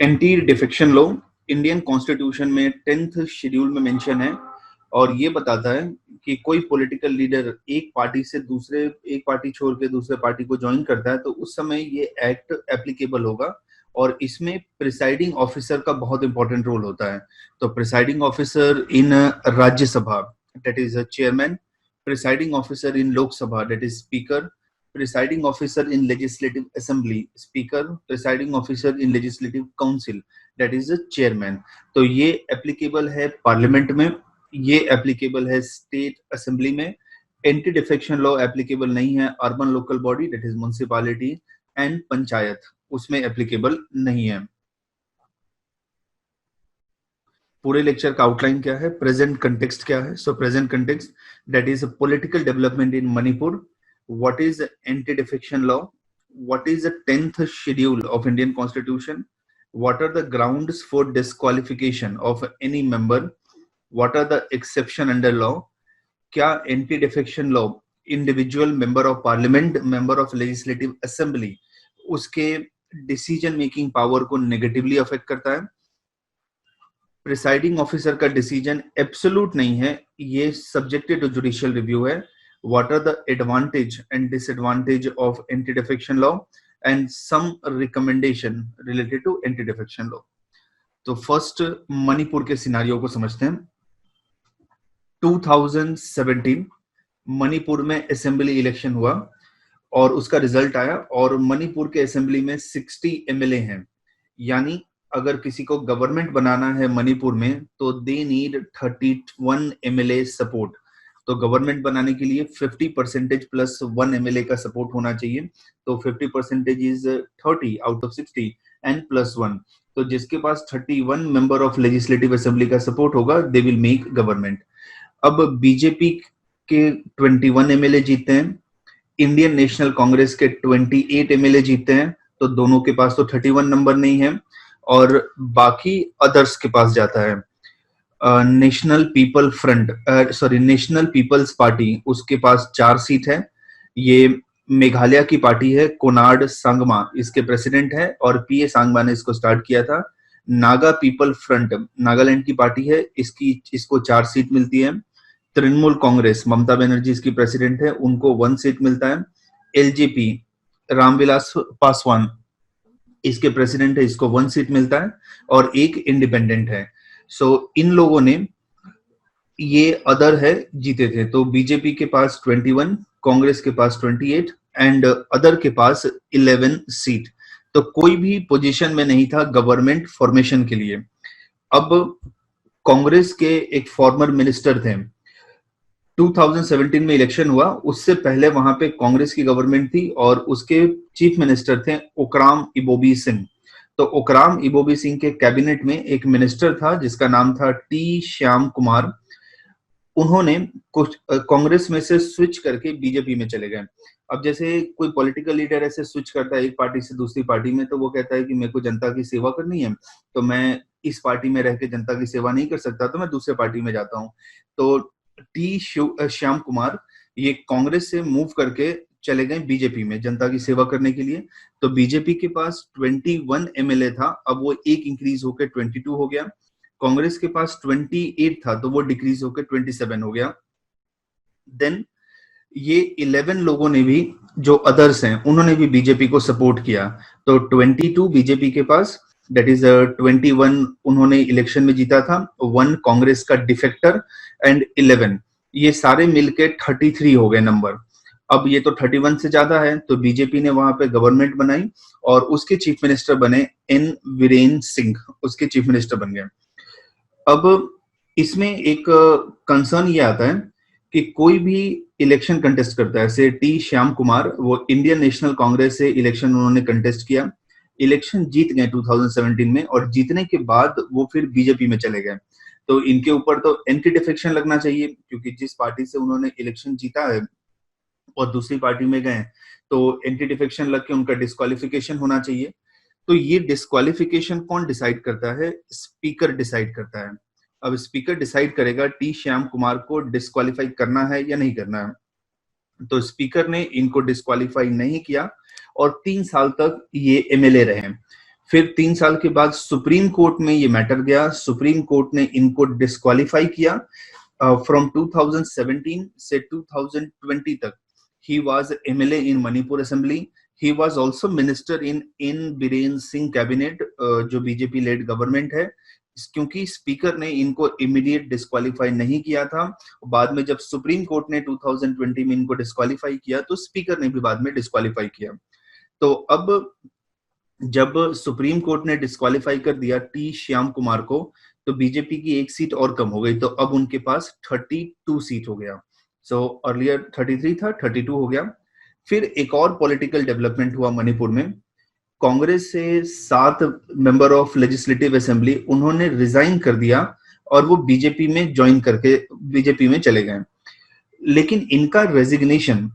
Anti defection law Indian constitution में 10th schedule में mention है और ये बताता है कि कोई पॉलिटिकल लीडर एक पार्टी छोड़ के दूसरे पार्टी को ज्वाइन करता है तो उस समय ये एक्ट एप्लीकेबल होगा और इसमें प्रिसाइडिंग ऑफिसर का बहुत इंपॉर्टेंट रोल होता है। तो presiding officer in Rajya Sabha that is a chairman, presiding officer in Lok Sabha that is speaker, presiding officer in legislative assembly speaker, presiding officer in legislative council that is the chairman। तो ये applicable है parliament में, ये applicable है state assembly में। Anti defection law applicable नहीं है urban local body that is municipality and panchayat, उसमें एप्लीकेबल नहीं है। पूरे लेक्चर का आउटलाइन क्या है, प्रेजेंट कंटेक्स्ट क्या है। सो present context that is political development in Manipur, what is anti-defection law, what is the 10th schedule of Indian Constitution, what are the grounds for disqualification of any member, what are the exception under law, क्या anti-defection law individual member of parliament, member of legislative assembly उसके decision making power को negatively affect करता है। Presiding officer का decision absolute नहीं है, ये subjected to judicial review है। What are the advantage and disadvantage of anti-defection law and some recommendation related to anti-defection law। तो फर्स्ट मणिपुर के सिनारियो को समझते हैं। 2017 मणिपुर में असेंबली इलेक्शन हुआ और उसका रिजल्ट आया और मणिपुर के असेंबली में 60 एमएलए हैं, यानी अगर किसी को गवर्नमेंट बनाना है मणिपुर में तो दे नीड 31 एमएलए सपोर्ट। तो गवर्नमेंट बनाने के लिए 50% प्लस 1 एमएलए का सपोर्ट होना चाहिए। तो 50% is 30 out of 60 and plus 1। तो जिसके पास 31 मेंबर ऑफ लेजिस्लेटिव असेंबली का सपोर्ट होगा दे विल मेक गवर्नमेंट। अब बीजेपी के 21 एमएलए जीते हैं, इंडियन नेशनल कांग्रेस के 28 एमएलए जीते हैं, तो दोनों के पास तो 31 नंबर नहीं है और बाकी अदर्स के पास जाता है। नेशनल पीपल्स पार्टी उसके पास 4 सीट है। ये मेघालय की पार्टी है, कोनार्ड संगमा इसके प्रेसिडेंट है और पीए सांगमा ने इसको स्टार्ट किया था। नागा पीपल फ्रंट नागालैंड की पार्टी है, इसको 4 सीट मिलती है। तृणमूल कांग्रेस ममता बनर्जी इसकी प्रेसिडेंट है, उनको 1 सीट मिलता है। एलजेपी रामविलास पासवान इसके प्रेसिडेंट है, इसको 1 सीट मिलता है और एक इंडिपेंडेंट है। सो इन लोगों ने ये अदर है जीते थे। तो बीजेपी के पास 21, कांग्रेस के पास 28 एंड अदर के पास 11 सीट। तो कोई भी पोजीशन में नहीं था गवर्नमेंट फॉर्मेशन के लिए। अब कांग्रेस के एक फॉर्मर मिनिस्टर थे, 2017 में इलेक्शन हुआ, उससे पहले वहां पे कांग्रेस की गवर्नमेंट थी और उसके चीफ मिनिस्टर थे ओक्राम इबोबी सिंह। तो ओक्राम इबोबी सिंह के कैबिनेट में एक मिनिस्टर था जिसका नाम था टी श्याम कुमार। उन्होंने कुछ कांग्रेस में से स्विच करके बीजेपी में चले गए। अब जैसे कोई पॉलिटिकल लीडर ऐसे स्विच करता है एक पार्टी से दूसरी पार्टी में, तो वो कहता है कि मेरे को जनता की सेवा करनी है, तो मैं इस पार्टी में रह के जनता की सेवा नहीं कर सकता, तो मैं दूसरे पार्टी में जाता हूँ। तो टी श्याम कुमार ये कांग्रेस से मूव करके चले गए बीजेपी में जनता की सेवा करने के लिए। तो बीजेपी के पास 21 एमएलए था, अब वो एक इंक्रीज होकर 22 हो गया। कांग्रेस के पास 28 था तो वो डिक्रीज होकर 27 हो गया। देन ये 11 लोगों ने भी, जो अदर्स हैं, उन्होंने भी बीजेपी को सपोर्ट किया। तो 22 बीजेपी के पास, दैट इज 21 उन्होंने इलेक्शन में जीता था, 1 कांग्रेस का डिफेक्टर एंड 11 ये सारे मिलके 33 हो गए नंबर। अब ये तो 31 से ज्यादा है, तो बीजेपी ने वहां पे गवर्नमेंट बनाई और उसके चीफ मिनिस्टर बने एन वीरेन सिंह, उसके चीफ मिनिस्टर बन गए। अब इसमें एक कंसर्न ये आता है कि कोई भी इलेक्शन कंटेस्ट करता है, जैसे टी श्याम कुमार, वो इंडियन नेशनल कांग्रेस से इलेक्शन उन्होंने कंटेस्ट किया, इलेक्शन जीत गए 2017 में और जीतने के बाद वो फिर बीजेपी में चले गए। तो इनके ऊपर तो एंटी डिफेक्शन लगना चाहिए, क्योंकि जिस पार्टी से उन्होंने इलेक्शन जीता है और दूसरी पार्टी में गए तो एंटी डिफेक्शन लग के उनका डिस्क्वालिफिकेशन होना चाहिए। तो ये डिस्क्वालिफिकेशन कौन डिसाइड करता है? स्पीकर डिसाइड करता है। अब स्पीकर डिसाइड करेगा टी श्याम कुमार को डिस्क्वालीफाई करना है या नहीं करना है। तो स्पीकर ने इनको डिस्क्वालीफाई नहीं किया और 3 साल तक ये एमएलए रहे। फिर 3 साल के बाद सुप्रीम कोर्ट में ये मैटर गया, सुप्रीम कोर्ट ने इनको डिस्क्वालीफाई किया। फ्रॉम 2017 से 2020 तक he was MLA in Manipur assembly. He was also minister in Biren Singh cabinet, जो बीजेपी लेड गवर्नमेंट है, क्योंकि स्पीकर ने इनको इमीडिएट डिस्क्वालीफाई नहीं किया था। बाद में जब सुप्रीम कोर्ट ने 2020 में इनको डिस्क्वालीफाई किया तो स्पीकर ने भी बाद में डिस्क्वालीफाई किया। तो अब जब सुप्रीम कोर्ट ने डिस्क्वालीफाई कर दिया टी श्याम कुमार को, तो बीजेपी की एक सीट और कम हो गई, तो अब उनके पास 32 सीट हो गया। सो अर्लियर 33 था, 32 हो गया। फिर एक और पॉलिटिकल डेवलपमेंट हुआ मणिपुर में। कांग्रेस से 7 मेंबर ऑफ लेजिस्लेटिव असेंबली उन्होंने रिजाइन कर दिया और वो बीजेपी में ज्वाइन करके बीजेपी में चले गए। लेकिन इनका रेजिग्नेशन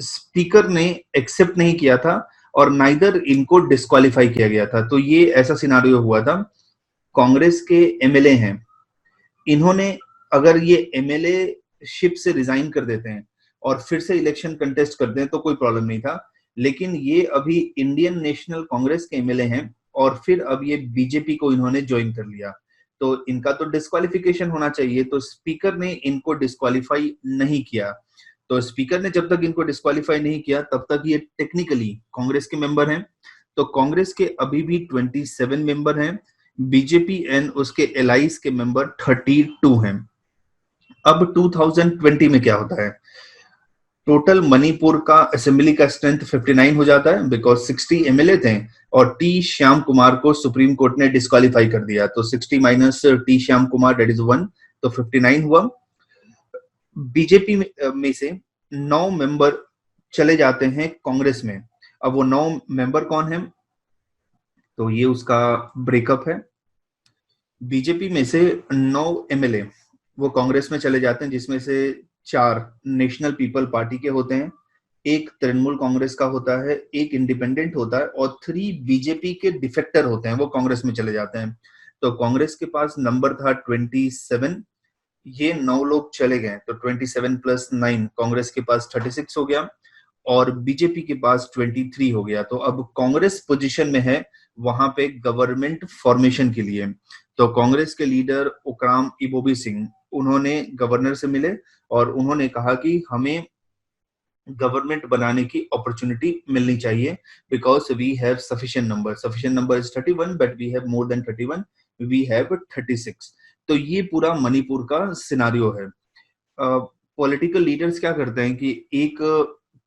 स्पीकर ने एक्सेप्ट नहीं किया था और नाइदर इनको डिस्क्वालीफाई किया गया था। तो ये ऐसा सिनारियो हुआ था। कांग्रेस के एमएलए हैं, इन्होंने अगर ये एमएलए शिप से रिजाइन कर देते हैं और फिर से इलेक्शन कंटेस्ट करते हैं तो कोई प्रॉब्लम नहीं था। लेकिन ये अभी इंडियन नेशनल कांग्रेस के एमएलए हैं और फिर अब ये बीजेपी को इन्होंने ज्वाइन कर लिया, तो इनका तो डिस्क्वालिफिकेशन होना चाहिए। तो स्पीकर ने इनको डिस्क्वालीफाई नहीं किया। तो स्पीकर ने जब तक इनको डिस्क्वालीफाई नहीं किया तब तक ये टेक्निकली कांग्रेस के मेंबर हैं। तो कांग्रेस के अभी भी 27 मेंबर हैं, बीजेपी एंड उसके एलाइज के मेंबर 32 हैं। अब 2020 में क्या होता है, टोटल मणिपुर का असेंबली का स्ट्रेंथ 59 हो जाता है, बिकॉज 60 एमएलए थे और टी श्याम कुमार को सुप्रीम कोर्ट ने डिस्क्वालीफाई कर दिया। तो 60 minus T Shyam Kumar, that is 1, तो 59 हुआ। बीजेपी में से 9 मेंबर चले जाते हैं कांग्रेस में। अब वो 9 मेंबर कौन है, तो ये उसका ब्रेकअप है। बीजेपी में से 9 एमएलए वो कांग्रेस में चले जाते हैं, जिसमें से 4 नेशनल पीपल पार्टी के होते हैं, एक तृणमूल कांग्रेस का होता है, एक इंडिपेंडेंट होता है और 3 बीजेपी के डिफेक्टर होते हैं, वो कांग्रेस में चले जाते हैं। तो कांग्रेस के पास नंबर था 27, ये 9 लोग चले गए, तो 27 प्लस 9 कांग्रेस के पास 36 हो गया और बीजेपी के पास 23 हो गया। तो अब कांग्रेस पोजीशन में है वहां पे गवर्नमेंट फॉर्मेशन के लिए। तो कांग्रेस के लीडर ओक्राम इबोबी सिंह, उन्होंने गवर्नर से मिले और उन्होंने कहा कि हमें गवर्नमेंट बनाने की अपॉर्चुनिटी मिलनी चाहिए, because we have sufficient number is 31 but we have more than 31, we have 36। तो ये पूरा मणिपुर का सिनारियो है। पॉलिटिकल लीडर्स क्या करते हैं कि एक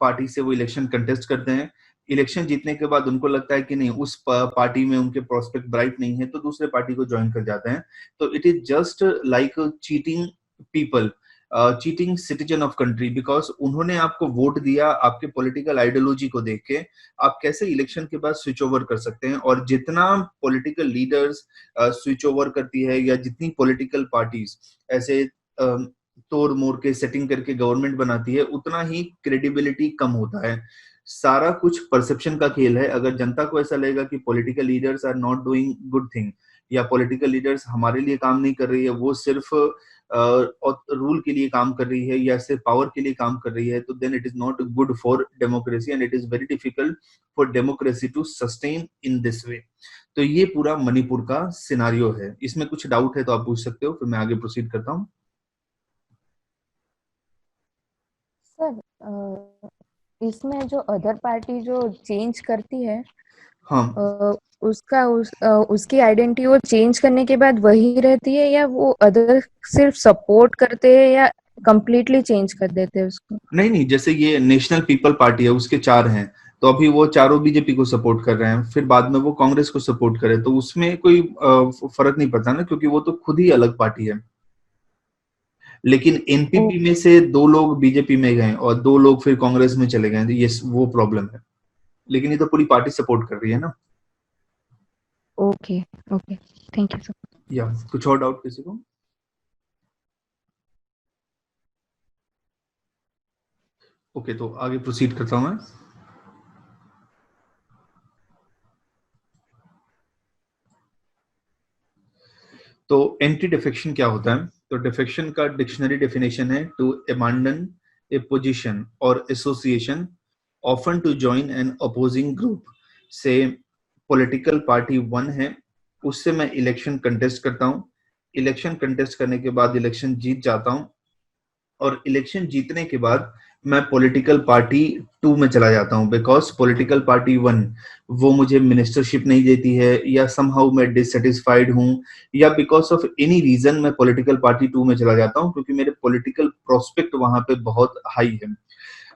पार्टी से वो इलेक्शन कंटेस्ट करते हैं, इलेक्शन जीतने के बाद उनको लगता है कि नहीं उस पार्टी में उनके प्रोस्पेक्ट ब्राइट नहीं है, तो दूसरे पार्टी को ज्वाइन कर जाते हैं। तो it is just like cheating people, cheating citizen of country, because उन्होंने आपको वोट दिया आपके पॉलिटिकल आइडियोलॉजी को देख के। आप कैसे इलेक्शन के बाद स्विच ओवर कर सकते हैं, और जितना पॉलिटिकल लीडर्स स्विच ओवर करती है या जितनी पॉलिटिकल पार्टीज ऐसे तोड़ मोड़ के सेटिंग करके गवर्नमेंट बनाती है, उतना ही क्रेडिबिलिटी कम होता है। सारा कुछ परसेप्शन का खेल है। अगर जनता को ऐसा लगेगा कि political leaders are not doing good thing या पॉलिटिकल लीडर्स हमारे लिए काम नहीं कर रही है, वो सिर्फ रूल के लिए काम कर रही है या सिर्फ पावर के लिए काम कर रही है, तो then it is not good for democracy and it is very difficult for democracy to sustain in this way. तो ये पूरा मणिपुर का सिनारियो है। इसमें कुछ डाउट है तो आप पूछ सकते हो, फिर मैं आगे प्रोसीड करता हूँ। सर, इसमें जो अदर पार्टी जो चेंज करती है, हाँ, उसकी आइडेंटिटी वो चेंज करने के बाद वही रहती है, या वो अदर सिर्फ सपोर्ट करते हैं या कंप्लीटली चेंज कर देते हैं उसको? नहीं, जैसे ये नेशनल पीपल पार्टी है, उसके 4 हैं, तो अभी वो चारों बीजेपी को सपोर्ट कर रहे हैं, फिर बाद में वो कांग्रेस को सपोर्ट करे, तो उसमें कोई फर्क नहीं पड़ता ना, क्योंकि वो तो खुद ही अलग पार्टी है। लेकिन एनपीपी में से 2 लोग बीजेपी में गए और 2 लोग फिर कांग्रेस में चले गए, तो ये वो प्रॉब्लम है। लेकिन ये तो पूरी पार्टी सपोर्ट कर रही है ना। Okay okay, thank you sir. या कुछ और डाउट किसी को? ओके, तो आगे प्रोसीड करता हूं मैं। तो एंटी डिफेक्शन क्या होता है? तो डिफेक्शन का डिक्शनरी डेफिनेशन है to abandon a position or association often to join an opposing group से पॉलिटिकल पार्टी 1 है, उससे मैं इलेक्शन कंटेस्ट करता हूँ। इलेक्शन कंटेस्ट करने के बाद इलेक्शन जीत जाता हूँ, और इलेक्शन जीतने के बाद मैं पॉलिटिकल पार्टी 2 में चला जाता हूँ, बिकॉज पॉलिटिकल पार्टी 1 वो मुझे मिनिस्टरशिप नहीं देती है, या समहाउ मैं डिससेटिस्फाइड हूँ, या बिकॉज ऑफ एनी रीजन मैं पॉलिटिकल पार्टी 2 में चला जाता हूँ, क्योंकि मेरे पॉलिटिकल प्रोस्पेक्ट वहां पे बहुत हाई है।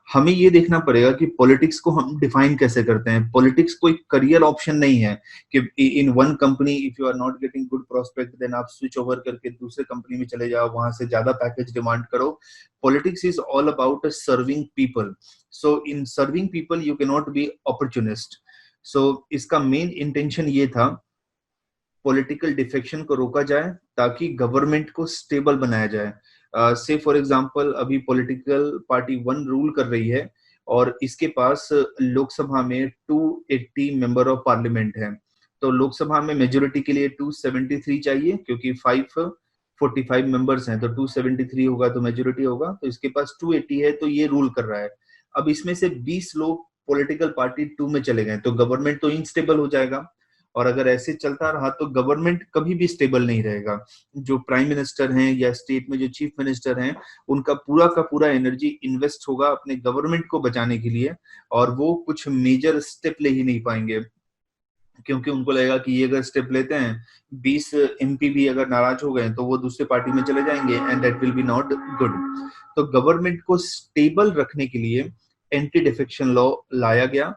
हमें ये देखना पड़ेगा कि पॉलिटिक्स को हम डिफाइन कैसे करते हैं। पॉलिटिक्स कोई करियर ऑप्शन नहीं है कि in one company if you are not getting good prospect then आप स्विच ओवर करके दूसरे कंपनी में चले जाओ, वहां से ज्यादा पैकेज डिमांड करो। Politics is all about serving people, so in serving people you can not be opportunist. So इसका मेन इंटेंशन ये था, पॉलिटिकल डिफेक्शन को रोका जाए ताकि गवर्नमेंट को स्टेबल बनाया जाए। से फॉर एग्जांपल अभी पॉलिटिकल पार्टी 1 रूल कर रही है, और इसके पास लोकसभा में 280 मेंबर ऑफ पार्लियामेंट है। तो लोकसभा में मेजोरिटी के लिए 273 चाहिए, क्योंकि 545 मेंबर्स हैं, तो 273 होगा तो मेजोरिटी होगा। तो इसके पास 280 है, तो ये रूल कर रहा है। अब इसमें से 20 लोग पॉलिटिकल पार्टी 2 में चले गए, तो गवर्नमेंट तो इनस्टेबल हो जाएगा, और अगर ऐसे चलता रहा तो गवर्नमेंट कभी भी स्टेबल नहीं रहेगा। जो प्राइम मिनिस्टर हैं या स्टेट में जो चीफ मिनिस्टर हैं, उनका पूरा का पूरा एनर्जी इन्वेस्ट होगा अपने गवर्नमेंट को बचाने के लिए, और वो कुछ मेजर स्टेप ले ही नहीं पाएंगे, क्योंकि उनको लगेगा कि ये अगर स्टेप लेते हैं, 20 एमपी भी अगर नाराज हो गए तो वो दूसरे पार्टी में चले जाएंगे, and that will be not good. तो गवर्नमेंट को स्टेबल रखने के लिए एंटी डिफेक्शन लॉ लाया गया,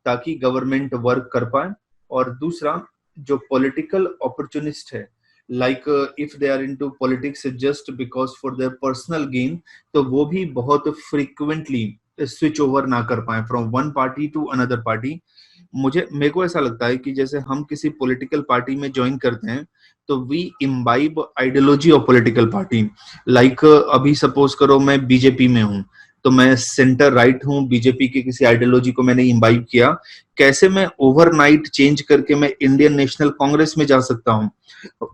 ताकि गवर्नमेंट वर्क कर पाए। और दूसरा, जो पॉलिटिकल अपॉर्चुनिस्ट है, like if they are into politics just because for their personal gain, तो वो भी बहुत फ्रीक्वेंटली स्विच ओवर ना कर पाए from one party to another party. मेरे को ऐसा लगता है कि जैसे हम किसी पॉलिटिकल पार्टी में ज्वाइन करते हैं, तो we imbibe ideology of political party. Like अभी सपोज करो मैं बीजेपी में हूँ, तो मैं सेंटर राइट हूँ, बीजेपी की किसी आइडियोलॉजी को मैंने इम्बाइब किया, कैसे मैं ओवरनाइट चेंज करके मैं इंडियन नेशनल कांग्रेस में जा सकता हूँ?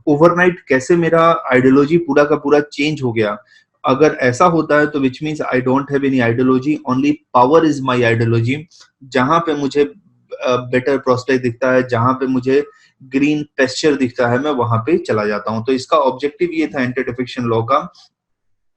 ओवरनाइट कैसे मेरा आइडियोलॉजी पूरा का पूरा चेंज हो गया? अगर ऐसा होता है तो which means I don't have any ideology, only power is my ideology. जहां पे मुझे बेटर प्रोस्पेक्ट दिखता है, जहां पे मुझे ग्रीन पेस्चर दिखता है, मैं वहां पे चला जाता हूं। तो इसका ऑब्जेक्टिव ये था एंटी डिफेक्शन लॉ का,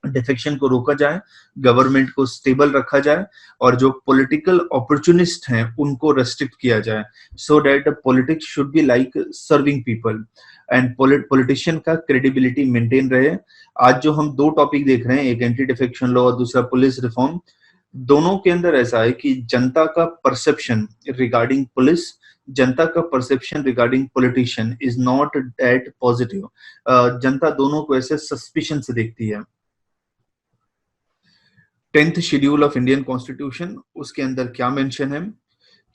डिफेक्शन को रोका जाए, गवर्नमेंट को स्टेबल रखा जाए, और जो पॉलिटिकल अपॉर्चुनिस्ट हैं उनको रेस्ट्रिक्ट किया जाए, so that politics should be like serving people, and politician का क्रेडिबिलिटी मेंटेन रहे। आज जो हम दो टॉपिक देख रहे हैं, एक एंटी डिफेक्शन लॉ और दूसरा पुलिस रिफॉर्म, दोनों के अंदर ऐसा है कि जनता का परसेप्शन रिगार्डिंग पुलिस, जनता का perception regarding politician is not that positive. जनता दोनों को ऐसे सस्पिशन से देखती है। 10th schedule of Indian constitution, उसके अंदर क्या मेंशन है?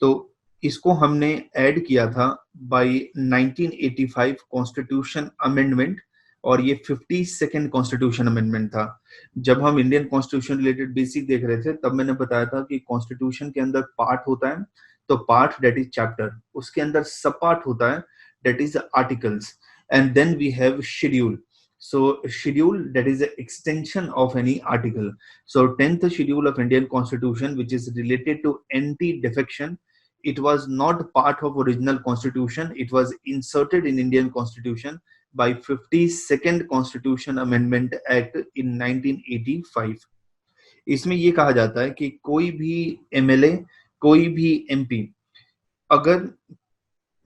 तो इसको हमने ऐड किया था बाय 1985 कॉन्स्टिट्यूशन अमेंडमेंट, और ये 52nd कॉन्स्टिट्यूशन अमेंडमेंट था। जब हम इंडियन कॉन्स्टिट्यूशन रिलेटेड बेसिक देख रहे थे, तब मैंने बताया था कि कॉन्स्टिट्यूशन के अंदर पार्ट होता है, तो पार्ट दैट इज चैप्टर, उसके अंदर सब पार्ट होता है that is articles, and then we have schedule. So schedule, that is an extension of any article. So 10th schedule of Indian Constitution, which is related to anti-defection, it was not part of original constitution. It was inserted in Indian Constitution by 52nd Constitution Amendment Act in 1985. इसमें ये कहा जाता है कि कोई भी MLA, कोई भी एमपी, अगर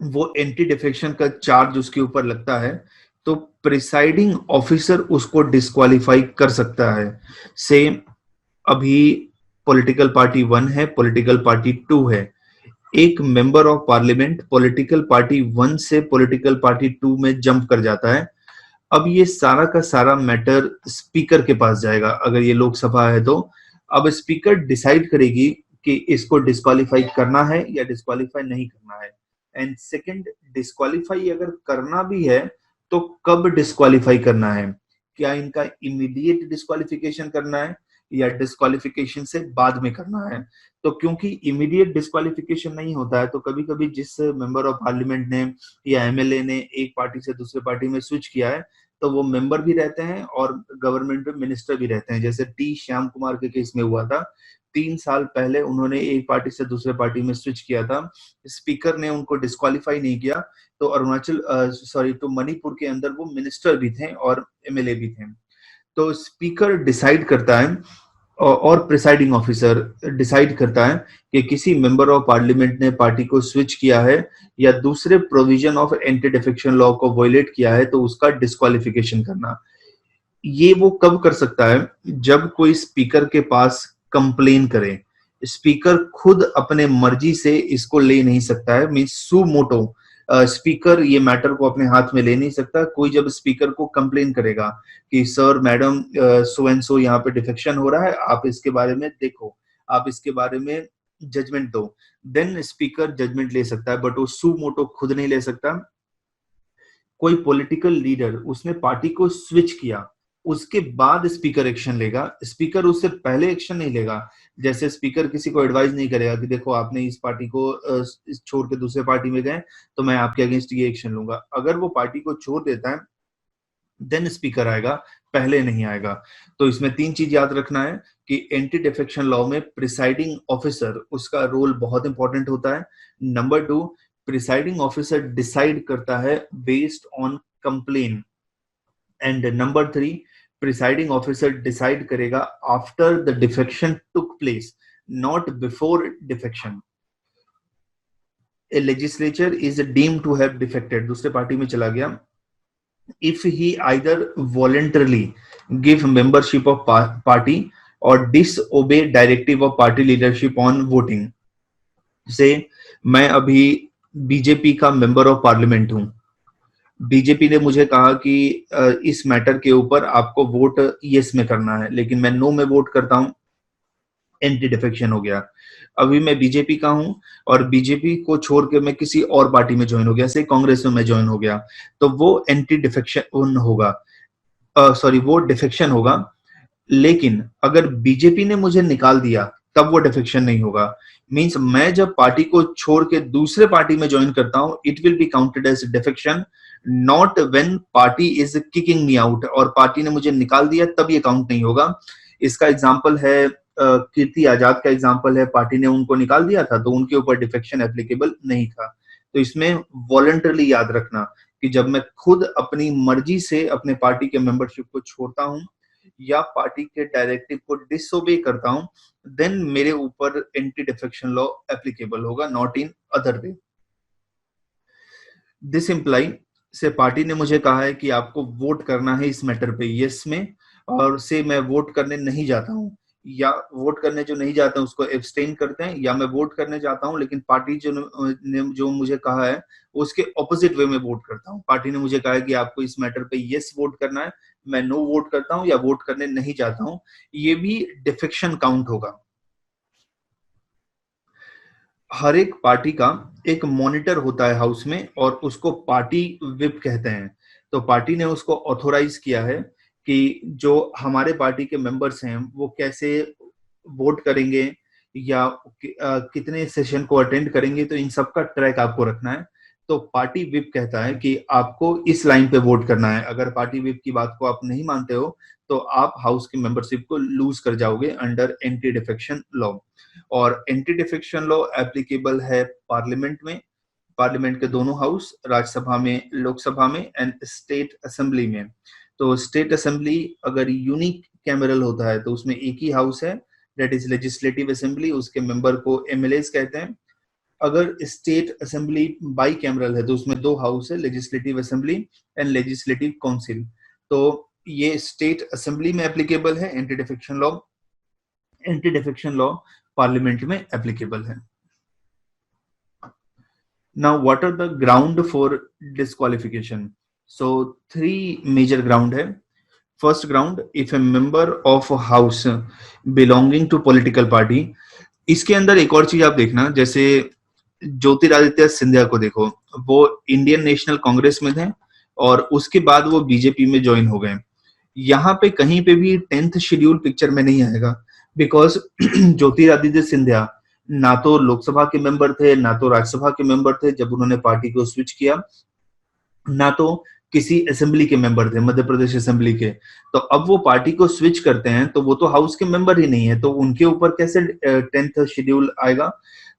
वो एंटी डिफेक्शन का चार्ज उसके ऊपर लगता है, तो प्रिसाइडिंग ऑफिसर उसको डिस्क्वालीफाई कर सकता है। सेम अभी पॉलिटिकल पार्टी 1 है, पॉलिटिकल पार्टी 2 है, एक member of parliament political party 1 से पॉलिटिकल पार्टी 2 में जंप कर जाता है। अब ये सारा का सारा मैटर स्पीकर के पास जाएगा, अगर ये लोकसभा है तो। अब स्पीकर डिसाइड करेगी कि इसको डिस्क्वालीफाई करना है या डिस्क्वालीफाई नहीं करना है। एंड सेकंड, डिस्क्वालीफाई अगर करना भी है तो कब डिस्क्वालीफाई करना है? क्या इनका इमीडिएट डिस्क्वालिफिकेशन करना है या डिस्क्वालिफिकेशन से बाद में करना है? तो क्योंकि इमीडिएट डिस्क्वालिफिकेशन नहीं होता है, तो कभी कभी जिस मेंबर ऑफ पार्लियामेंट ने या एमएलए ने एक पार्टी से दूसरे पार्टी में स्विच किया है, तो वो मेंबर भी रहते हैं और गवर्नमेंट में मिनिस्टर भी रहते हैं। जैसे टी श्याम कुमार के केस में हुआ था 3 साल पहले उन्होंने एक पार्टी से दूसरे पार्टी में स्विच किया था, स्पीकर ने उनको डिस्क्वालीफाई नहीं किया, तो तो मणिपुर के अंदर वो मिनिस्टर भी थे और एमएलए भी थे। तो स्पीकर डिसाइड करता है और प्रिसाइडिंग ऑफिसर डिसाइड करता है कि किसी मेंबर ऑफ पार्लियामेंट ने पार्टी को स्विच किया है या दूसरे provision of anti defection law को वायलेट किया है, तो उसका डिस्क्वालिफिकेशन करना। ये वो कब कर सकता है? जब कोई स्पीकर के पास कंप्लेन करे। स्पीकर खुद अपने मर्जी से इसको ले नहीं सकता है, मींस सू मोटो स्पीकर ये मैटर को अपने हाथ में ले नहीं सकता। कोई जब स्पीकर को कंप्लेन करेगा कि sir madam so and so यहाँ पे डिफेक्शन हो रहा है, आप इसके बारे में देखो, आप इसके बारे में जजमेंट दो, देन स्पीकर जजमेंट ले सकता है, बट वो सू मोटो खुद नहीं ले सकता। कोई पॉलिटिकल लीडर उसने पार्टी को स्विच किया, उसके बाद स्पीकर एक्शन लेगा, स्पीकर उससे पहले एक्शन नहीं लेगा। जैसे स्पीकर किसी को एडवाइस नहीं करेगा कि देखो आपने इस पार्टी को छोड़ के दूसरे पार्टी में गए तो मैं आपके अगेंस्ट ये एक्शन लूंगा। अगर वो पार्टी को छोड़ देता है देन स्पीकर आएगा, पहले नहीं आएगा। तो इसमें 3 चीज याद रखना है कि एंटी डिफेक्शन लॉ में प्रिसाइडिंग ऑफिसर उसका रोल बहुत इंपॉर्टेंट होता है। नंबर 2, प्रिसाइडिंग ऑफिसर डिसाइड करता है based on complain. And number 3, presiding officer decide करेगा after the defection took place, not before defection. A legislature is deemed to have defected, दूसरे party में चला गया, if he either voluntarily give membership of party or disobey directive of party leadership on voting। से मैं अभी BJP का member of parliament हूं, BJP ने मुझे कहा कि इस मैटर के ऊपर आपको वोट यस में करना है, लेकिन मैं नो में वोट करता हूं, एंटी डिफेक्शन हो गया। अभी मैं बीजेपी का हूं और बीजेपी को छोड़ के मैं किसी और पार्टी में ज्वाइन हो गया, जैसे कांग्रेस में मैं ज्वाइन हो गया, तो वो एंटी डिफेक्शन होगा, वो डिफेक्शन होगा। लेकिन अगर बीजेपी ने मुझे निकाल दिया तब वो डिफेक्शन नहीं होगा। मींस मैं जब पार्टी को छोड़ के दूसरे पार्टी में ज्वाइन करता हूं, it will be counted as defection, not when party is kicking me out, और पार्टी ने मुझे निकाल दिया तब ये काउंट नहीं होगा। इसका एग्जांपल है कीर्ति आजाद का एग्जांपल है, पार्टी ने उनको निकाल दिया था तो उनके ऊपर डिफेक्शन एप्लीकेबल नहीं था। तो इसमें वॉलंटरली याद रखना कि जब मैं खुद अपनी मर्जी से अपने पार्टी के मेंबरशिप को छोड़ता हूं या पार्टी के डायरेक्टिव को डिसओबे करता हूं, देन मेरे ऊपर एंटी डिफेक्शन लॉ एप्लीकेबल होगा, not in other way. This imply से पार्टी ने मुझे कहा है कि आपको वोट करना है इस मैटर पे यस में, और से मैं वोट करने नहीं जाता हूं, या वोट करने जो नहीं जाते हैं उसको एब्सटेन करते हैं, या मैं वोट करने जाता हूं लेकिन पार्टी ने जो मुझे कहा है उसके ऑपोजिट वे में वोट करता हूं। पार्टी ने मुझे कहा है कि आपको इस मैटर पे यस वोट करना है, मैं नो वोट करता हूं या वोट करने नहीं जाता हूं, ये भी डिफेक्शन काउंट होगा। हर एक पार्टी का एक मॉनिटर होता है हाउस में और उसको पार्टी विप कहते हैं। तो पार्टी ने उसको ऑथोराइज किया है कि जो हमारे पार्टी के मेंबर्स हैं वो कैसे वोट करेंगे या कितने सेशन को अटेंड करेंगे, तो इन सब का ट्रैक आपको रखना है। तो पार्टी विप कहता है कि आपको इस लाइन पे वोट करना है। अगर पार्टी विप की बात को आप नहीं मानते हो तो आप हाउस की मेंबरशिप को लूज कर जाओगे अंडर एंटी डिफेक्शन लॉ। और एंटी डिफेक्शन लॉ एप्लीकेबल है पार्लियामेंट में, पार्लियामेंट के दोनों हाउस, राज्यसभा में, लोकसभा में एंड स्टेट असेंबली में। तो स्टेट असेंबली अगर यूनिक कैमरल होता है तो उसमें एक ही हाउस है, दैट इज लेजिस्लेटिव असेंबली, उसके मेंबर को एमएलएस कहते हैं। अगर स्टेट असेंबली बाई कैमरल है तो उसमें 2 हाउस है, legislative assembly and legislative council. तो ये स्टेट असेंबली में एप्लीकेबल है anti defection law, anti defection law parliament में एप्लीकेबल है। Now, what are the ground for disqualification? So, 3 major ground है। First ground, if a member of a house belonging to political party, इसके अंदर एक और चीज आप देखना, जैसे ज्योतिरादित्य सिंधिया को देखो, वो इंडियन नेशनल कांग्रेस में थे और उसके बाद वो बीजेपी में ज्वाइन हो गए। यहाँ पे कहीं पे भी 10th शेड्यूल पिक्चर में नहीं आएगा, बिकॉज ज्योतिरादित्य सिंधिया ना तो लोकसभा के मेंबर थे ना तो राज्यसभा के मेंबर थे जब उन्होंने पार्टी को स्विच किया, ना तो किसी असेंबली के मेंबर थे, मध्य प्रदेश असेंबली के, तो अब वो पार्टी को स्विच करते हैं तो वो तो हाउस के मेंबर ही नहीं है, तो उनके ऊपर कैसे 10th शेड्यूल आएगा?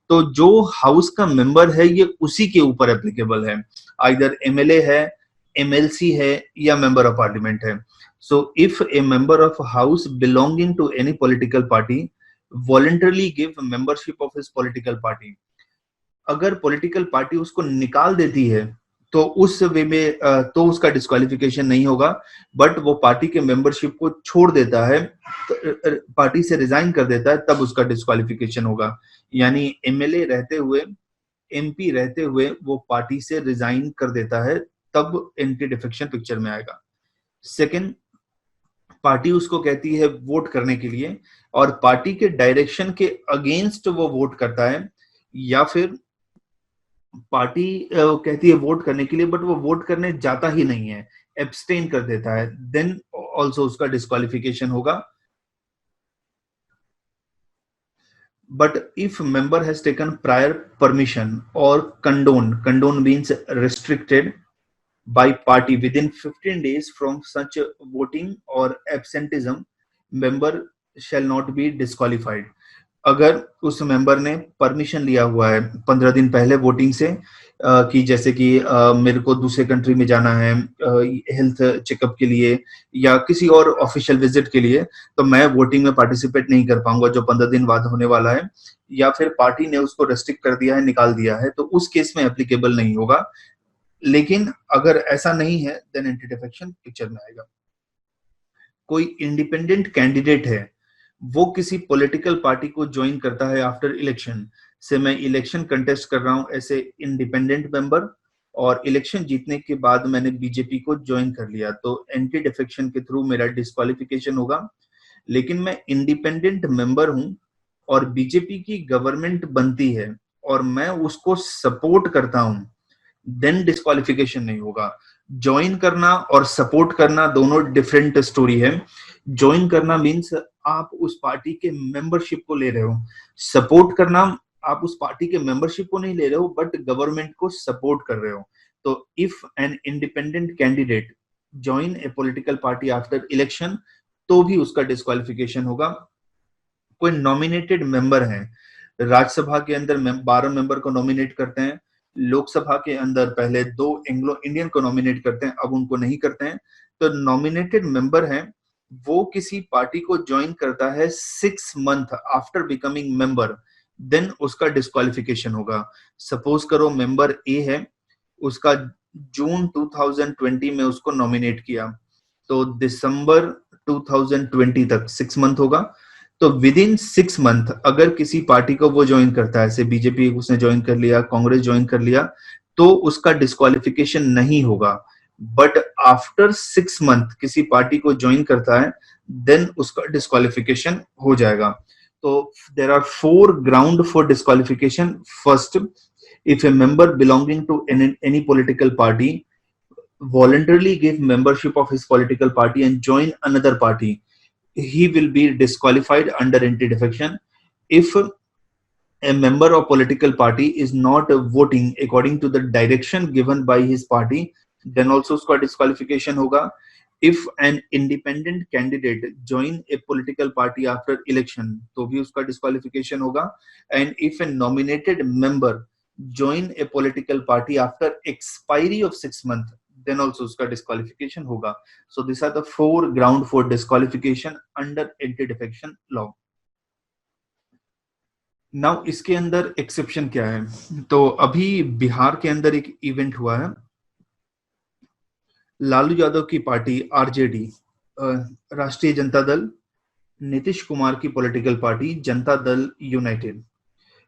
तो जो हाउस का मेंबर है ये उसी के ऊपर एप्लीकेबल है, आइदर एमएलए है, एमएलसी है या मेंबर ऑफ पार्लियामेंट है. So if a member of house belonging to any political party voluntarily give membership of his political party, अगर पॉलिटिकल पार्टी उसको निकाल देती है तो उस वे में तो उसका डिस्क्वालिफिकेशन नहीं होगा, बट वो पार्टी के मेंबरशिप को छोड़ देता है, पार्टी से रिजाइन कर देता है, तब उसका डिस्क्वालिफिकेशन होगा. यानी एमएलए रहते हुए, एमपी रहते हुए वो पार्टी से रिजाइन कर देता है, तब एंटी डिफेक्शन पिक्चर में आएगा. सेकंड, पार्टी उसको कहती है वोट करने के लिए और पार्टी के डायरेक्शन के अगेंस्ट वो वोट करता है, या फिर पार्टी कहती है वोट करने के लिए बट वो वोट करने जाता ही नहीं है, एब्सटेन कर देता है, देन ऑल्सो उसका डिस्क्वालिफिकेशन होगा. But if member has taken prior permission or condone means restricted by party within 15 days from such voting or absenteeism, member shall not be disqualified. अगर उस मेंबर ने परमिशन लिया हुआ है 15 दिन पहले वोटिंग से कि जैसे कि मेरे को दूसरे कंट्री में जाना है हेल्थ चेकअप के लिए या किसी और ऑफिशियल विजिट के लिए, तो मैं वोटिंग में पार्टिसिपेट नहीं कर पाऊंगा जो 15 दिन बाद होने वाला है, या फिर पार्टी ने उसको रेस्ट्रिक्ट कर दिया है, निकाल दिया है, तो उस केस में एप्लीकेबल नहीं होगा. लेकिन अगर ऐसा नहीं है देन एंटी डिफेक्शन पिक्चर में आएगा. कोई इंडिपेंडेंट कैंडिडेट है, वो किसी पॉलिटिकल पार्टी को ज्वाइन करता है आफ्टर इलेक्शन से, मैं इलेक्शन कंटेस्ट कर रहा हूं ऐसे इंडिपेंडेंट मेंबर और इलेक्शन जीतने के बाद मैंने बीजेपी को ज्वाइन कर लिया, तो एंटी डिफेक्शन के थ्रू मेरा डिस्क्वालिफिकेशन होगा. लेकिन मैं इंडिपेंडेंट मेंबर हूं और बीजेपी की गवर्नमेंट बनती है और मैं उसको सपोर्ट करता हूं, देन डिस्क्वालिफिकेशन नहीं होगा. ज्वाइन करना और सपोर्ट करना दोनों डिफरेंट स्टोरी है. ज्वाइन करना मींस आप उस पार्टी के मेंबरशिप को ले रहे हो, सपोर्ट करना आप उस पार्टी के मेंबरशिप को नहीं ले रहे हो बट गवर्नमेंट को सपोर्ट कर रहे हो. तो if an independent candidate join A political party after election तो भी उसका डिस्क्वालिफिकेशन होगा. कोई नॉमिनेटेड मेंबर है, राज्यसभा के अंदर 12 मेंबर को नॉमिनेट करते हैं, लोकसभा के अंदर पहले 2 एंग्लो इंडियन को नॉमिनेट करते हैं, अब उनको नहीं करते हैं. तो नॉमिनेटेड मेंबर है, वो किसी पार्टी को ज्वाइन करता है 6 month after becoming member, then उसका डिस्क्वालिफिकेशन होगा. सपोज करो मेंबर ए है, उसका जून 2020 में उसको नॉमिनेट किया, तो दिसंबर 2020 तक 6 मंथ होगा. तो विद इन 6 मंथ अगर किसी पार्टी को वो ज्वाइन करता है, जैसे बीजेपी उसने ज्वाइन कर लिया, कांग्रेस ज्वाइन कर लिया, तो उसका डिस्क्वालिफिकेशन नहीं होगा. बट आफ्टर 6 मंथ किसी पार्टी को ज्वाइन करता है, देन उसका डिस्क्वालिफिकेशन हो जाएगा. तो there are 4 ground for disqualification. First, if a member belonging to any political party voluntarily give membership of his political party and join another party, he will be disqualified under anti-defection. If a member of political party is not voting according to the direction given by his party, then also uska disqualification hoga. If an independent candidate join a political party after election to bhi uska disqualification hoga. And if a nominated member join a political party after expiry of 6 months, then also uska disqualification hoga. So these are the 4 ground for disqualification under anti-defection law. Now इसके अंदर exception क्या है? तो अभी बिहार के अंदर एक event हुआ है, लालू यादव की पार्टी आरजेडी, राष्ट्रीय जनता दल, नीतीश कुमार की political party Janata Dal United,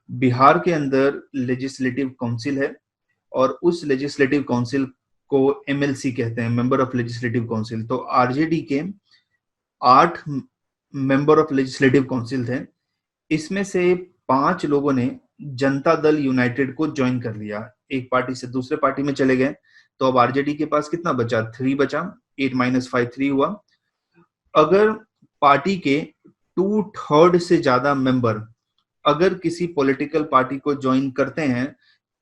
Bihar के अंदर लेजिस्लेटिव काउंसिल है और उस लेजिस्लेटिव काउंसिल को एमएलसी कहते हैं, मेंबर ऑफ लेजिस्लेटिव काउंसिल. तो आरजेडी के 8 मेंबर ऑफ लेजिस्लेटिव काउंसिल थे, इसमें से 5 लोगों ने जनता दल यूनाइटेड को ज्वाइन कर लिया, एक पार्टी से दूसरे पार्टी में चले गए. तो अब आरजेडी के पास कितना बचा? 3 बचा, 8 - 5 3 हुआ. अगर पार्टी के 2/3 से ज्यादा मेंबर अगर किसी पॉलिटिकल पार्टी को ज्वाइन करते हैं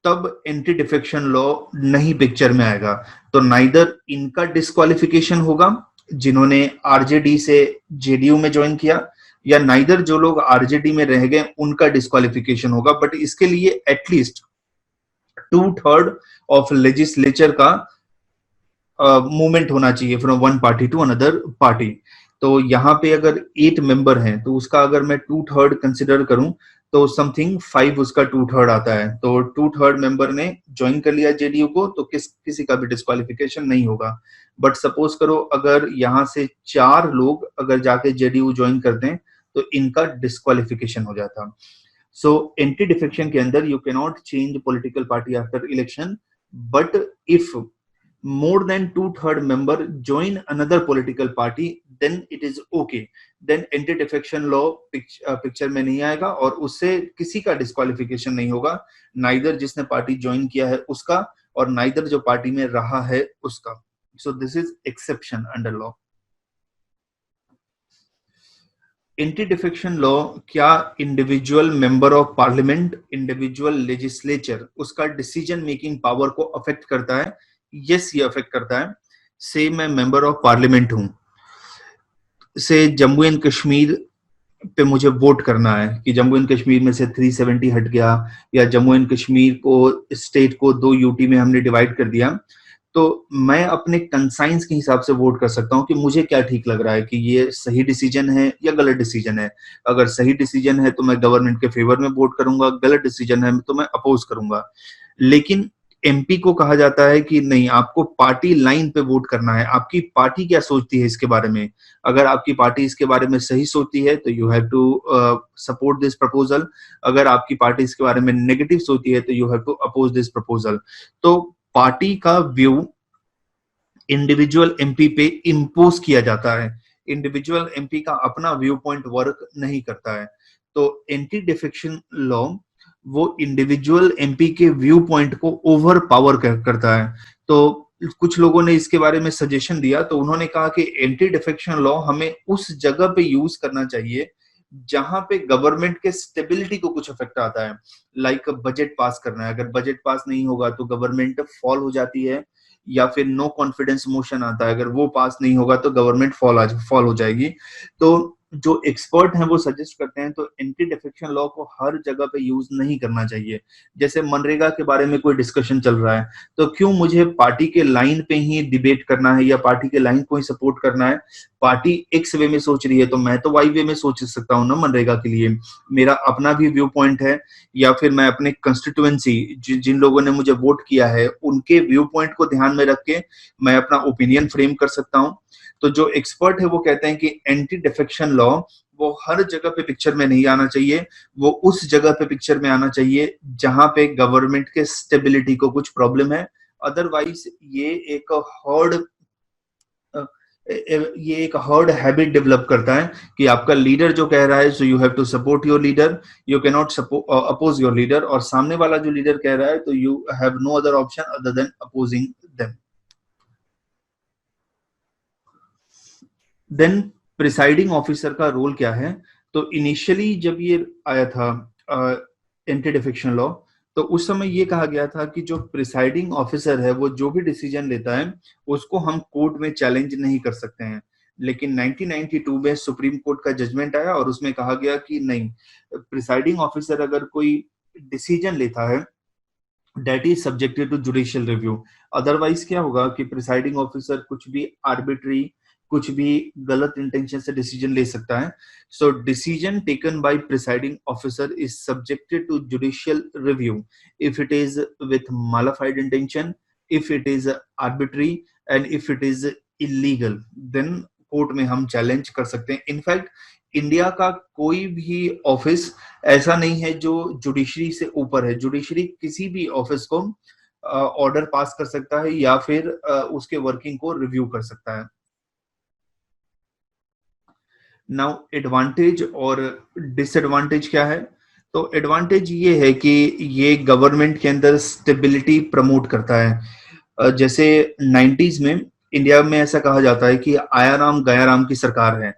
तब एंटी डिफेक्शन लॉ नहीं पिक्चर में आएगा। तो नाइदर इनका डिस्क्वालिफिकेशन होगा जिन्होंने आरजेडी से जेडीयू में ज्वाइन किया, या नाइदर जो लोग आरजेडी में रह गए उनका डिस्क्वालिफिकेशन होगा। बट इसके लिए एटलीस्ट 2/3 ऑफ लेजिस्लेचर का मूवमेंट होना चाहिए from one party to another party. तो यहाँ पे अगर 8 मेंबर हैं तो उसका अगर मैं 2/3 कंसिडर करूं तो समथिंग 5 उसका 2/3 आता है। तो 2/3 मेंबर ने ज्वाइन कर लिया जेडीयू को, तो किसी का भी डिस्क्वालिफिकेशन नहीं होगा। बट सपोज करो अगर यहाँ से 4 लोग अगर जाके जेडीयू ज्वाइन करते हैं तो इनका डिस्क्वालिफिकेशन हो जाता। सो एंटी डिफेक्शन के अंदर you can not change political party after election, but if more than 2/3 member join another political party, then it is okay, then anti defection law picture में नहीं आएगा और उससे किसी का डिस्क्वालिफिकेशन नहीं होगा, नाइदर जिसने पार्टी ज्वाइन किया है उसका और नाइदर जो पार्टी में रहा है उसका। So this is exception under law. Anti defection law क्या individual member of parliament, individual legislature, उसका डिसीजन मेकिंग पावर को अफेक्ट करता है? यस, ये अफेक्ट करता है। से मैं मेंबर ऑफ पार्लियामेंट हूं, से जम्मू एंड कश्मीर पे मुझे वोट करना है कि जम्मू एंड कश्मीर में से 370 हट गया, या जम्मू एंड कश्मीर को स्टेट को 2 यूटी में हमने डिवाइड कर दिया, तो मैं अपने कंसाइंस के हिसाब से वोट कर सकता हूं कि मुझे क्या ठीक लग रहा है कि ये सही डिसीजन है या गलत डिसीजन है। अगर सही डिसीजन है तो मैं गवर्नमेंट के फेवर में वोट करूंगा, गलत डिसीजन है तो मैं अपोज करूंगा। लेकिन एमपी को कहा जाता है कि नहीं, आपको पार्टी लाइन पे वोट करना है, आपकी पार्टी क्या सोचती है इसके बारे में। अगर आपकी पार्टी इसके बारे में सही सोचती है तो you have to support this proposal, अगर आपकी पार्टी इसके बारे में नेगेटिव सोचती है तो you have to oppose this proposal. तो पार्टी का व्यू इंडिविजुअल एमपी पे इम्पोज किया जाता है, इंडिविजुअल एमपी का अपना व्यू पॉइंट वर्क नहीं करता है। तो एंटी डिफेक्शन लॉ वो इंडिविजुअल एमपी के व्यू पॉइंट को ओवर पावर करता है। तो कुछ लोगों ने इसके बारे में सजेशन दिया, तो उन्होंने कहा कि एंटी डिफेक्शन लॉ हमें उस जगह पे यूज करना चाहिए जहां पे गवर्नमेंट के स्टेबिलिटी को कुछ इफेक्ट आता है। लाइक बजट पास करना है, अगर बजट पास नहीं होगा तो गवर्नमेंट फॉल हो जाती है, या फिर नो कॉन्फिडेंस मोशन आता है, अगर वो पास नहीं होगा तो गवर्नमेंट फॉल हो जाएगी। तो जो एक्सपर्ट हैं वो सजेस्ट करते हैं तो एंटी डिफेक्शन लॉ को हर जगह पे यूज नहीं करना चाहिए। जैसे मनरेगा के बारे में कोई डिस्कशन चल रहा है, तो क्यों मुझे पार्टी के लाइन पे ही डिबेट करना है या पार्टी के लाइन को ही सपोर्ट करना है? पार्टी एक्स वे में सोच रही है तो मैं तो वाई वे में सोच सकता हूँ ना मनरेगा के लिए। मेरा अपना भी व्यू पॉइंट है, या फिर मैं अपने कंस्टिट्यूएंसी जिन लोगों ने मुझे वोट किया है उनके व्यू पॉइंट को ध्यान में रख के मैं अपना ओपिनियन फ्रेम कर सकता हूँ। तो जो एक्सपर्ट है वो कहते हैं कि एंटी डिफेक्शन लॉ वो हर जगह पे पिक्चर में नहीं आना चाहिए, वो उस जगह पे पिक्चर में आना चाहिए जहां पे गवर्नमेंट के स्टेबिलिटी को कुछ प्रॉब्लम है। अदरवाइज ये एक हर्ड हैबिट डेवलप करता है कि आपका लीडर जो कह रहा है so you have to support your leader, you can not oppose your leader, और सामने वाला जो लीडर कह रहा है तो you have no other option other than opposing them. Then presiding officer का रोल क्या है? तो इनिशियली जब ये आया था एंटी डिफेक्शन लॉ, तो उस समय ये कहा गया था कि जो प्रिसाइडिंग ऑफिसर है वो जो भी डिसीजन लेता है उसको हम कोर्ट में चैलेंज नहीं कर सकते हैं। लेकिन 1992 में सुप्रीम कोर्ट का जजमेंट आया और उसमें कहा गया कि नहीं, प्रिसाइडिंग ऑफिसर अगर कोई डिसीजन लेता है that is subjected to judicial review. Otherwise क्या होगा कि प्रिसाइडिंग ऑफिसर कुछ भी आर्बिट्री, कुछ भी गलत इंटेंशन से डिसीजन ले सकता है। So decision taken by presiding officer is subjected to judicial review if it is with modified intention, if it is arbitrary and if it is illegal, then court में हम challenge कर सकते हैं। In fact India का कोई भी office ऐसा नहीं है जो जुडिशरी से ऊपर है। जुडिशरी किसी भी ऑफिस को ऑर्डर पास कर सकता है या फिर उसके वर्किंग को रिव्यू कर सकता है। नाउ एडवांटेज और डिसएडवांटेज क्या है? तो एडवांटेज ये है कि ये गवर्नमेंट के अंदर स्टेबिलिटी प्रमोट करता है। जैसे 90s में इंडिया में ऐसा कहा जाता है कि आया राम गया राम की सरकार है,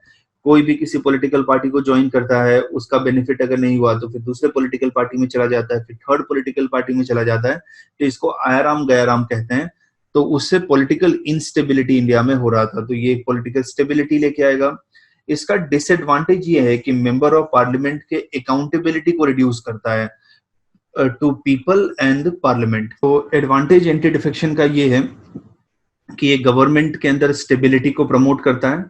कोई भी किसी पॉलिटिकल पार्टी को ज्वाइन करता है, उसका बेनिफिट अगर नहीं हुआ तो फिर दूसरे पॉलिटिकल पार्टी में चला जाता है, फिर थर्ड पॉलिटिकल पार्टी में चला जाता है, तो इसको आयाराम गयाराम कहते हैं। तो उससे पॉलिटिकल इंस्टेबिलिटी इंडिया में हो रहा था, तो ये पॉलिटिकल स्टेबिलिटी लेके आएगा। इसका डिसएडवांटेज ये है कि मेंबर ऑफ पार्लियामेंट के अकाउंटेबिलिटी को रिड्यूस करता है टू पीपल एंड पार्लियामेंट। तो एडवांटेज एंटी डिफेक्शन का ये है कि ये गवर्नमेंट के अंदर स्टेबिलिटी को प्रमोट करता है।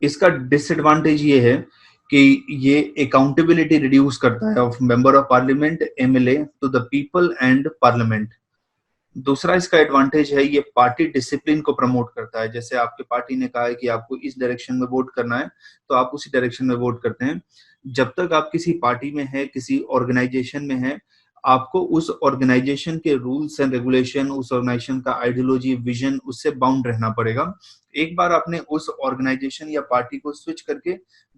इसका डिसएडवांटेज ये है कि ये अकाउंटेबिलिटी रिड्यूस करता है of member of parliament MLA to the people and parliament. दूसरा इसका एडवांटेज है, ये पार्टी डिसिप्लिन को प्रमोट करता है। जैसे आपके पार्टी ने कहा है कि आपको इस डायरेक्शन में वोट करना है, तो आप उसी डायरेक्शन में वोट करते हैं। जब तक आप किसी पार्टी में है, किसी ऑर्गेनाइजेशन में है, आपको उस ऑर्गेनाइजेशन के रूल्स एंड रेगुलेशन, उस ऑर्गेनाइजेशन का आइडियोलॉजी, विजन, उससे बाउंड रहना पड़ेगा। एक बार आपने उस ऑर्गेनाइजेशन या पार्टी को स्विच करके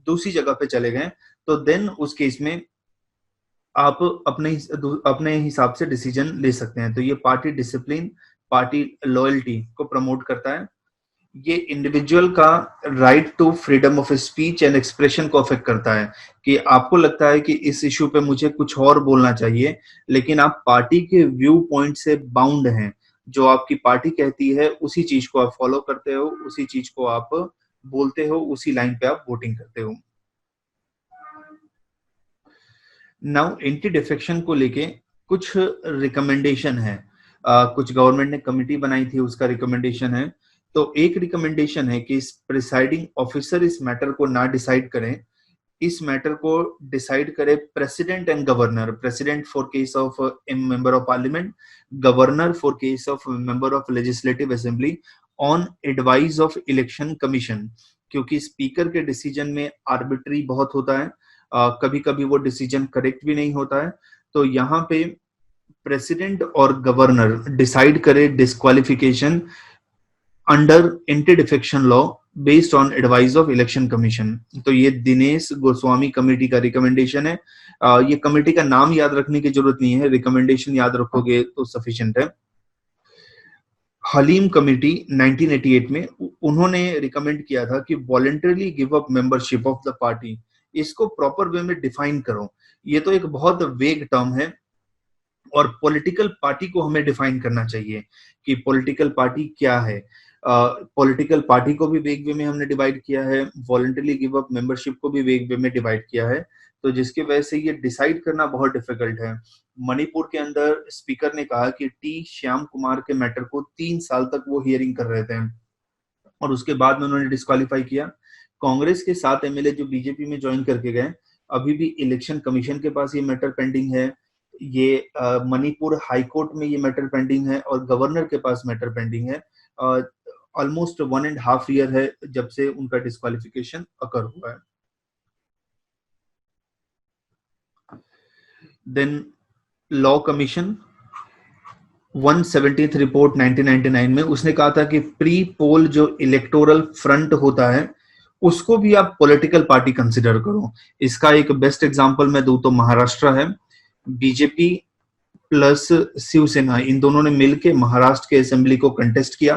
दूसरी जगह पे चले गए, तो देन उस केस में आप अपने हिसाब से डिसीजन ले सकते हैं। तो ये पार्टी डिसिप्लिन, पार्टी लॉयल्टी को प्रमोट करता है। ये इंडिविजुअल का right to freedom of speech and expression को अफेक्ट करता है कि आपको लगता है कि इस इश्यू पे मुझे कुछ और बोलना चाहिए, लेकिन आप पार्टी के व्यू पॉइंट से बाउंड हैं। जो आपकी पार्टी कहती है उसी चीज को आप फॉलो करते हो, उसी चीज को आप बोलते हो, उसी लाइन पे आप वोटिंग करते हो। नाउ एंटी डिफेक्शन को लेके कुछ रिकमेंडेशन है, कुछ गवर्नमेंट ने कमिटी बनाई थी, उसका रिकमेंडेशन है। तो एक रिकमेंडेशन है कि इस प्रिसाइडिंग ऑफिसर इस मैटर को ना डिसाइड करें, इस मैटर को डिसाइड करे president and governor. President for case of member of parliament, governor for case of member of legislative assembly on advice of election commission. क्योंकि स्पीकर के डिसीजन में आर्बिट्री बहुत होता है, कभी कभी वो डिसीजन करेक्ट भी नहीं होता है। तो यहाँ पे प्रेसिडेंट और गवर्नर डिसाइड करे disqualification under anti defection law based on advice of election commission. तो ये दिनेश गोस्वामी कमेटी का रिकमेंडेशन है। ये कमेटी का नाम याद रखने की जरूरत नहीं है, रिकमेंडेशन याद रखोगे तो सफिशिएंट है। हलीम कमेटी 1988 में उन्होंने रिकमेंड किया था कि voluntarily give up membership of the party. इसको प्रॉपर वे में डिफाइन करो। ये तो एक बहुत वेग टर्म है और पॉलिटिकल पार्टी को हमें डिफाइन करना चाहिए कि पॉलिटिकल पार्टी क्या है। पॉलिटिकल पार्टी को भी वेग वे में हमने डिवाइड किया है, वॉलंटरली गिव अप मेंबरशिप को भी वेग वे में डिवाइड किया है। तो जिसकी वजह से ये डिसाइड करना बहुत डिफिकल्ट है। मणिपुर के अंदर स्पीकर ने कहा कि टी श्याम कुमार के मैटर को 3 साल तक वो हियरिंग कर रहे थे और उसके बाद में उन्होंने डिस्क्वालीफाई किया। कांग्रेस के 7 एमएलए जो बीजेपी में ज्वाइन करके गए, अभी भी इलेक्शन कमीशन के पास ये मैटर पेंडिंग है। ये मणिपुर हाई कोर्ट में ये मैटर पेंडिंग है और गवर्नर के पास मैटर पेंडिंग है। ऑलमोस्ट 1.5 ईयर है जब से उनका डिस्क्वालिफिकेशन अकर हुआ है। Then law commission 170th report 1999 में उसने कहा था कि प्री पोल जो इलेक्टोरल फ्रंट होता है उसको भी आप पॉलिटिकल पार्टी कंसिडर करो। इसका एक बेस्ट एग्जांपल मैं दूं तो महाराष्ट्र है। बीजेपी प्लस शिवसेना, इन दोनों ने मिलकर महाराष्ट्र के असेंबली को कंटेस्ट किया।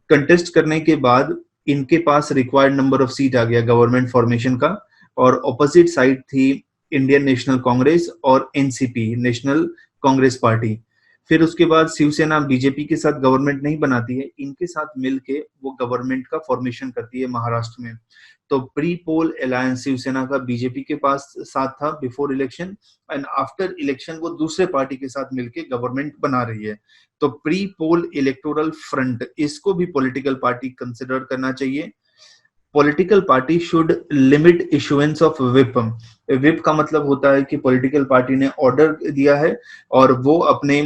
कंटेस्ट करने के बाद इनके पास रिक्वायर्ड नंबर ऑफ सीट आ गया गवर्नमेंट फॉर्मेशन का, और ऑपोजिट साइड थी इंडियन नेशनल कांग्रेस और एनसीपी, नेशनल कांग्रेस पार्टी। फिर उसके बाद शिवसेना बीजेपी के साथ गवर्नमेंट नहीं बनाती है, इनके साथ मिलके वो गवर्नमेंट का फॉर्मेशन करती है महाराष्ट्र में। तो प्री पोल अलायंस शिवसेना का बीजेपी के पास साथ था before election, and after election वो दूसरे पार्टी के साथ मिलके गवर्नमेंट बना रही है। तो प्री पोल इलेक्टोरल फ्रंट, इसको भी पॉलिटिकल पार्टी कंसिडर करना चाहिए। Political party should limit issuance of whip. Whip का मतलब होता है कि पॉलिटिकल पार्टी ने ऑर्डर दिया है और वो अपने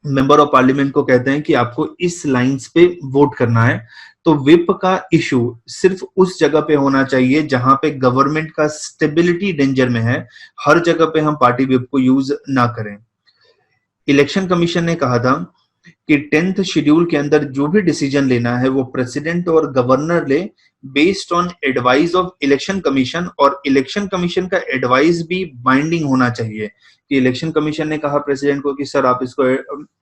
मेंबर ऑफ पार्लियामेंट को कहते हैं कि आपको इस लाइंस पे वोट करना है। तो व्हिप का इशू सिर्फ उस जगह पे होना चाहिए जहां पे गवर्नमेंट का स्टेबिलिटी डेंजर में है। हर जगह पे हम पार्टी व्हिप को यूज ना करें। इलेक्शन कमीशन ने कहा था कि 10th शेड्यूल के अंदर जो भी डिसीजन लेना है वो प्रेसिडेंट और गवर्नर ले based on advice of election commission, और इलेक्शन कमीशन का एडवाइस भी बाइंडिंग होना चाहिए कि इलेक्शन कमीशन ने कहा प्रेसिडेंट को कि सर आप इसको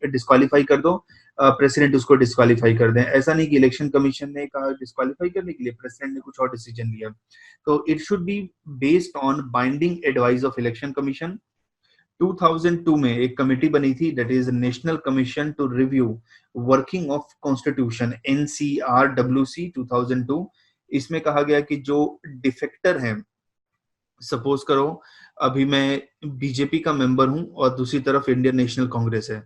डिस्क्वालीफाई कर दो, प्रेसिडेंट उसको डिस्क्वालीफाई कर दें। ऐसा नहीं कि इलेक्शन कमीशन ने कहा डिस्क्वालीफाई करने के लिए, प्रेसिडेंट ने कुछ और डिसीजन लिया। तो it should be based on binding advice of election commission. 2002 में एक कमेटी बनी थी, that is national commission to review working of constitution, NCRWC 2002। इसमें कहा गया कि जो डिफेक्टर हैं, सपोज करो अभी मैं बीजेपी का मेंबर हूं और दूसरी तरफ इंडियन नेशनल कांग्रेस है,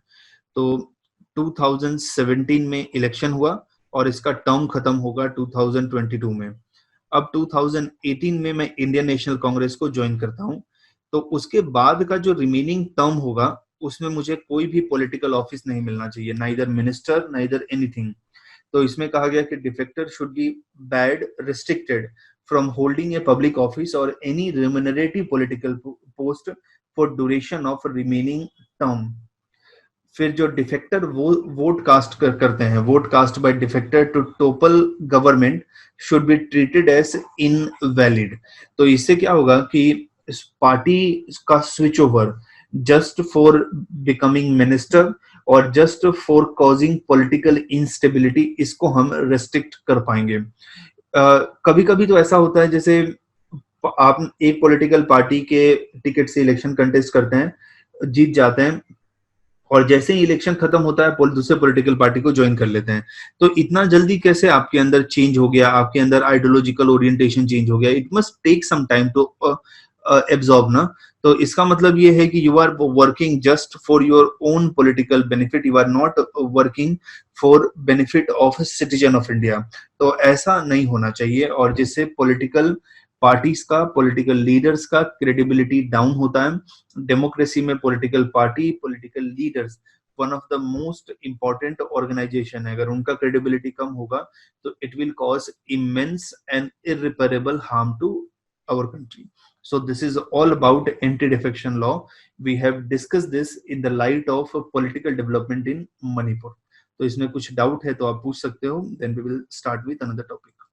तो 2017 में इलेक्शन हुआ और इसका टर्म खत्म होगा 2022 में। अब 2018 में मैं इंडियन नेशनल कांग्रेस को ज्वाइन करता हूं, तो उसके बाद का जो रिमेनिंग टर्म होगा उसमें मुझे कोई भी पॉलिटिकल ऑफिस नहीं मिलना चाहिए, नाइदर मिनिस्टर नाइदर एनीथिंग। तो इसमें कहा गया कि defector should be bad restricted from holding a public office or any remunerative political post for duration of remaining term. फिर जो डिफेक्टर वो वोट कास्ट करते हैं, vote cast by defector to topple government should be treated as invalid. तो इससे क्या होगा कि इस पार्टी का switch over just for becoming minister और just for causing political instability, इसको हम रेस्ट्रिक्ट कर पाएंगे। कभी कभी तो ऐसा होता है जैसे आप एक पॉलिटिकल पार्टी के टिकट से इलेक्शन कंटेस्ट करते हैं, जीत जाते हैं, और जैसे ही इलेक्शन खत्म होता है दूसरे पॉलिटिकल पार्टी को ज्वाइन कर लेते हैं। तो इतना जल्दी कैसे आपके अंदर चेंज हो गया, आपके अंदर आइडियोलॉजिकल ओरिएंटेशन चेंज हो गया? It must take some time to absorb ना। तो इसका मतलब ये है कि you are working just for your own political benefit, you are not working for benefit of citizen of India. तो ऐसा नहीं होना चाहिए, और जिससे पॉलिटिकल पार्टीज का, पॉलिटिकल लीडर्स का क्रेडिबिलिटी डाउन होता है। डेमोक्रेसी में political party, political leaders one of the most important organisation है। अगर उनका क्रेडिबिलिटी कम होगा तो it will cause immense and irreparable harm to our country. So this is all about anti-defection law. We have discussed this in the light of political development in Manipur. तो इसमें कुछ doubt है तो आप पूछ सकते हो, then we will start with another topic.